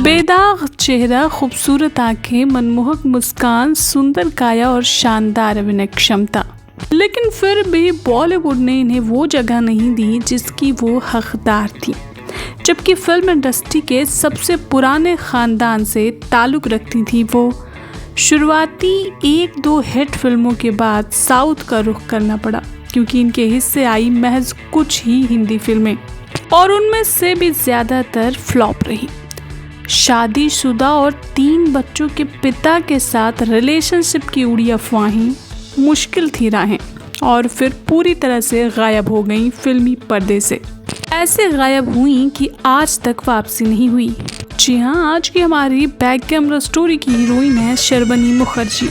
बेदाग चेहरा, खूबसूरत आंखें, मनमोहक मुस्कान, सुंदर काया और शानदार अभिनय क्षमता, लेकिन फिर भी बॉलीवुड ने इन्हें वो जगह नहीं दी जिसकी वो हकदार थी। जबकि फिल्म इंडस्ट्री के सबसे पुराने खानदान से ताल्लुक़ रखती थी वो, शुरुआती 1-2 हिट फिल्मों के बाद साउथ का रुख करना पड़ा, क्योंकि इनके हिस्से आई महज कुछ ही हिंदी फिल्में और उनमें से भी ज़्यादातर फ्लॉप रही। शादीशुदा और 3 बच्चों के पिता के साथ रिलेशनशिप की उड़ी अफवाहें, मुश्किल थी राहें, और फिर पूरी तरह से गायब हो गईं फिल्मी पर्दे से। ऐसे गायब हुई कि आज तक वापसी नहीं हुई। जी हाँ, आज की हमारी बैक कैमरा स्टोरी की हीरोइन है शर्बनी मुखर्जी।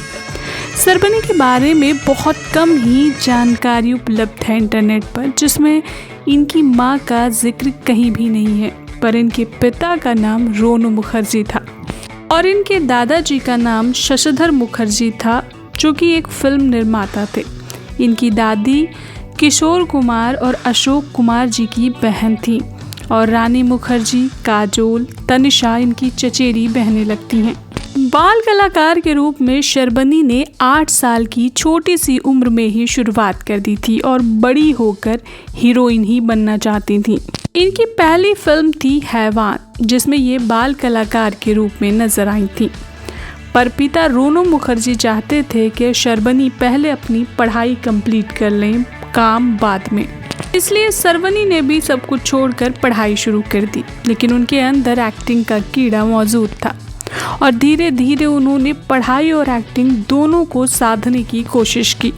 शर्बनी के बारे में बहुत कम ही जानकारी उपलब्ध है इंटरनेट पर, जिसमें इनकी माँ का जिक्र कहीं भी नहीं है, पर इनके पिता का नाम रोनू मुखर्जी था और इनके दादाजी का नाम शशिधर मुखर्जी था, जो कि एक फिल्म निर्माता थे। इनकी दादी किशोर कुमार और अशोक कुमार जी की बहन थी और रानी मुखर्जी, काजोल, तनिषा इनकी चचेरी बहनें लगती हैं। बाल कलाकार के रूप में शर्बनी ने 8 साल की छोटी सी उम्र में ही शुरुआत कर दी थी और बड़ी होकर हीरोइन ही बनना चाहती थी। इनकी पहली फिल्म थी हैवान, जिसमें ये बाल कलाकार के रूप में नजर आई थी। पर पिता रोनू मुखर्जी चाहते थे कि शर्बनी पहले अपनी पढ़ाई कंप्लीट कर लें, काम बाद में। इसलिए शर्बनी ने भी सब कुछ छोड़कर पढ़ाई शुरू कर दी, लेकिन उनके अंदर एक्टिंग का कीड़ा मौजूद था और धीरे धीरे उन्होंने पढ़ाई और एक्टिंग दोनों को साधने की कोशिश की।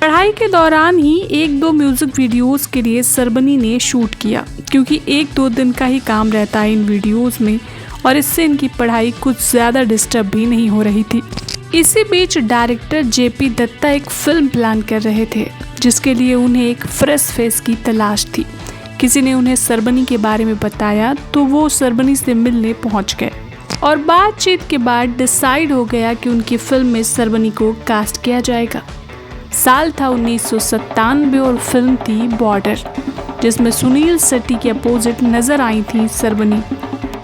पढ़ाई के दौरान ही 1-2 म्यूजिक वीडियोस के लिए शर्बनी ने शूट किया, क्योंकि 1-2 दिन का ही काम रहता है इन वीडियोस में, और इससे इनकी पढ़ाई कुछ ज़्यादा डिस्टर्ब भी नहीं हो रही थी। इसी बीच डायरेक्टर जेपी दत्ता एक फिल्म प्लान कर रहे थे, जिसके लिए उन्हें एक फ्रेश फेस की तलाश थी। किसी ने उन्हें शर्बनी के बारे में बताया तो वो शर्बनी से मिलने पहुंच गए और बातचीत के बाद डिसाइड हो गया कि उनकी फिल्म में शर्बनी को कास्ट किया जाएगा। साल था 1997 और फिल्म थी बॉर्डर, जिसमें सुनील शेट्टी के अपोजिट नजर आई थी शर्बनी।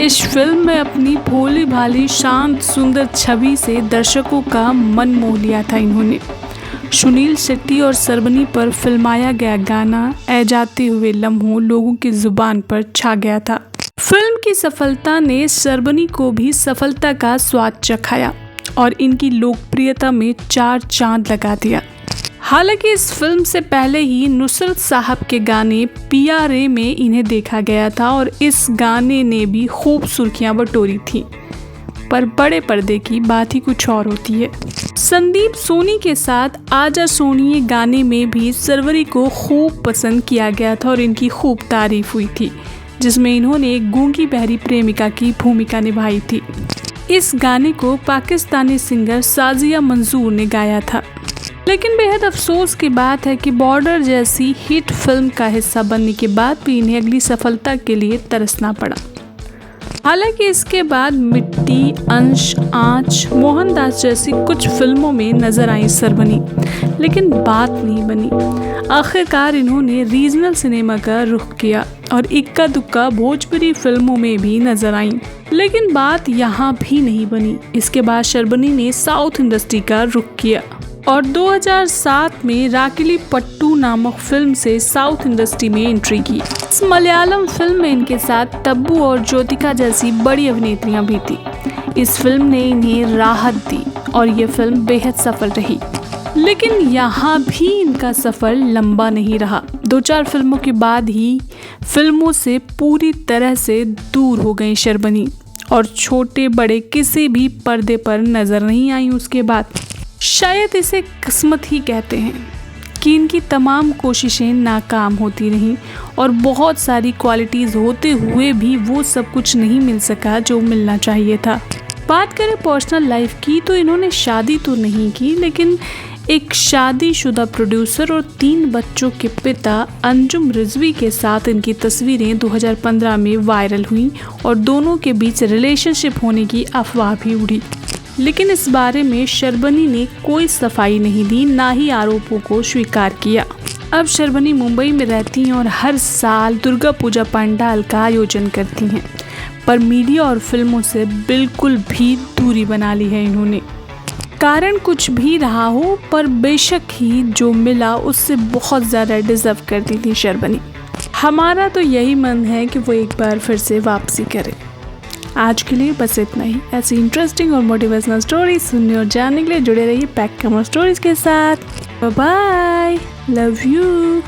इस फिल्म में अपनी भोली भाली शांत सुंदर छवि से दर्शकों का मन मोह लिया था इन्होंने। सुनील शेट्टी और शर्बनी पर फिल्माया गया गाना ऐ जाते हुए लम्हों लोगों की जुबान पर छा गया था। फिल्म की सफलता ने शर्बनी को भी सफलता का स्वाद चखाया और इनकी लोकप्रियता में 4 चांद लगा दिया। हालांकि इस फिल्म से पहले ही नुसरत साहब के गाने पिया रे में इन्हें देखा गया था और इस गाने ने भी खूब सुर्खियां बटोरी थी, पर बड़े पर्दे की बात ही कुछ और होती है। संदीप सोनी के साथ आजा सोनिए गाने में भी शर्बनी को खूब पसंद किया गया था और इनकी खूब तारीफ हुई थी, जिसमें इन्होंने एक गूंगी बहरी प्रेमिका की भूमिका निभाई थी। इस गाने को पाकिस्तानी सिंगर साजिया मंजूर ने गाया था। लेकिन बेहद अफसोस की बात है कि बॉर्डर जैसी हिट फिल्म का हिस्सा बनने के बाद भी इन्हें अगली सफलता के लिए तरसना पड़ा। हालांकि इसके बाद मिट्टी, अंश, आँच, मोहनदास जैसी कुछ फिल्मों में नजर आई शर्बनी, लेकिन बात नहीं बनी। आखिरकार इन्होंने रीजनल सिनेमा का रुख किया और इक्का दुक्का भोजपुरी फिल्मों में भी नजर आई, लेकिन बात यहाँ भी नहीं बनी। इसके बाद शर्बनी ने साउथ इंडस्ट्री का रुख किया और 2007 में राकिली पट्टू नामक फिल्म से साउथ इंडस्ट्री में एंट्री की। इस मलयालम फिल्म में इनके साथ तब्बू और ज्योतिका जैसी बड़ी अभिनेत्रियां भी थी। इस फिल्म ने इन्हें राहत दी और ये फिल्म बेहद सफल रही, लेकिन यहाँ भी इनका सफर लंबा नहीं रहा। 2-4 फिल्मों के बाद ही फिल्मों से पूरी तरह से दूर हो गई शर्बनी और छोटे बड़े किसी भी पर्दे पर नजर नहीं आई उसके बाद। शायद इसे किस्मत ही कहते हैं कि इनकी तमाम कोशिशें नाकाम होती रहीं और बहुत सारी क्वालिटीज़ होते हुए भी वो सब कुछ नहीं मिल सका जो मिलना चाहिए था। बात करें पर्सनल लाइफ की तो इन्होंने शादी तो नहीं की, लेकिन एक शादीशुदा प्रोड्यूसर और 3 बच्चों के पिता अंजुम रिजवी के साथ इनकी तस्वीरें 2015 में वायरल हुई और दोनों के बीच रिलेशनशिप होने की अफवाह भी उड़ी। लेकिन इस बारे में शर्बनी ने कोई सफाई नहीं दी, ना ही आरोपों को स्वीकार किया। अब शर्वणी मुंबई में रहती हैं और हर साल दुर्गा पूजा पंडाल का आयोजन करती हैं, पर मीडिया और फिल्मों से बिल्कुल भी दूरी बना ली है इन्होंने। कारण कुछ भी रहा हो, पर बेशक ही जो मिला उससे बहुत ज़्यादा डिजर्व करती थी शर्वणी। हमारा तो यही मन है कि वो एक बार फिर से वापसी करे। आज के लिए बस इतना ही। ऐसी इंटरेस्टिंग और मोटिवेशनल स्टोरी सुनने और जानने के लिए जुड़े रहिए पैक कमर स्टोरीज के साथ। Bye bye, love you.